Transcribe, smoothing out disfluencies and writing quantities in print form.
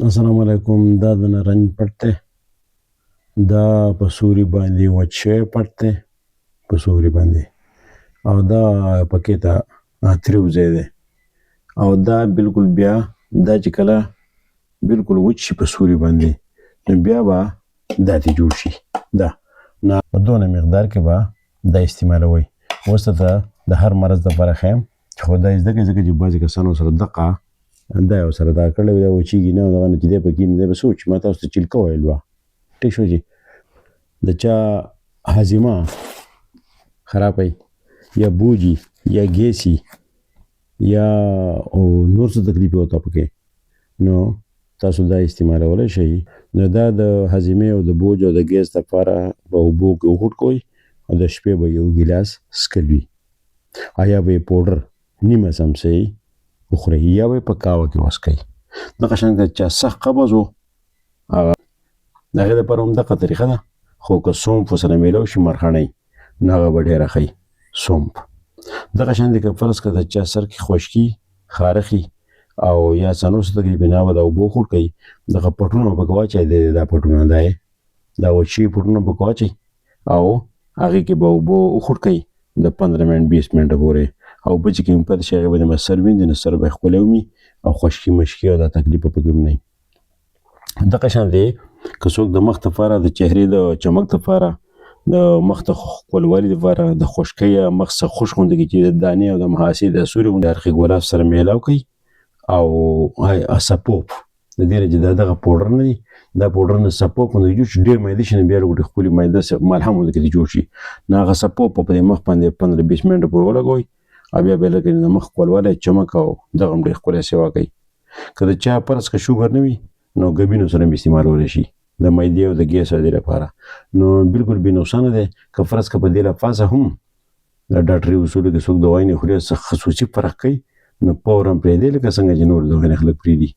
السلام علیکم. دا د نارنج پټ دی. دا په سوري باندې وچ شوی پټ دی په سوري باندې، او دا پکې ته تریو ځای دی. او دا بالکل بیا دا چې کله بالکل وچ شي په سوري باندې، نو بیا به دا ترې جوړ شي. دا په دونه مقدار کې به دا استعمالوئ. اوس ته د هر مرض دپاره ښیم چې خو دا یې زده کړئ، ځکه چې بعضې کسانو سره دقه دا یو سره دا کړی وي، دا وچېږي نه، دغه نه چې دی پکې نه دی به څه وچي. ما تاسو ته چھلکا ویل وه، ټیک شو. چې د چا هاضمه خرابوي یا بوجي یا ګیسي یا نور څه تکلیف ورته پکې، نو تاسو دا استعمالولی شئ. نو دا د هاضمې او د بوج او د ګیس دپاره په اوبو کې وغوټ کوئ، او د شپې به یو ګیلاس څښلوي، او یا به یې پوډر نیمه څمڅۍ وخورئ، یا به یې په قهوه کې وڅښئ. دغه شان که چا سخت قبض و، هغه د هغې دپاره هم دغه طریقه ده. خو که سونف ورسره میلاو شي مرخڼۍ، نو هغه به ډېره ښه سونف. دغه شان دی که فرض کړه د چا سر کې خشکي خارښي او یا څه نور څه تکلیف وي، نو هغه به دا اوبه وخوټ کوي. دغه پټونه پکې واچوئ، دا پټونه دا وچ شوي پټونه پکې واچوئ، او هغې کې به اوبه وخوټ کوئ د 15 منټ 20 منټه پورې. او اوبه چې کوم پاتې شي هغې به د سر وینځي، نو سر به یې ښکلی ومي، او خشکي مشکي او دا تکلیف به پکې هم نه وي. دغه شان دی که څوک د مخ دپاره د چهرې د چمک دپاره، د مخ د ښکلوالي دپاره، د خشکۍ یا مخ څخه خشک غوندې چې د دانې او د محاسې د سوري غوندې ارخي ګلاب سره میلاو کوي، او سپوپ د دې نه چې دا دغه پوډر نه دي، دا پوډر نه سپوپ غوندې جوړ شي، ډېر میده شي، نو بیا ورته ښکلي میده ملهم غوندې کې جوړ شي. نو هغه سپوپ په دې مخ باندې 15-20 منټه پورې ولګوئ، او بیا به یې لکه د مخ ښکلوالی چمک او دغه هم ډېر ښکلی سیوا کوي. که د چا فرض که شوګر نه وي، نو ګبینو سره هم استعمالولی شي د معدې او د ګیس او دې لپاره. نو بالکل بې نقصانه دی. که فرض که په دې لپاسه هم د ډاکټري اصولو کې څوک دوایي نه خوري، څه خصوصي فرق کوي، نو فوراً پرېږدئ، لکه څنګه چې نور دغه خلک پرېږدي.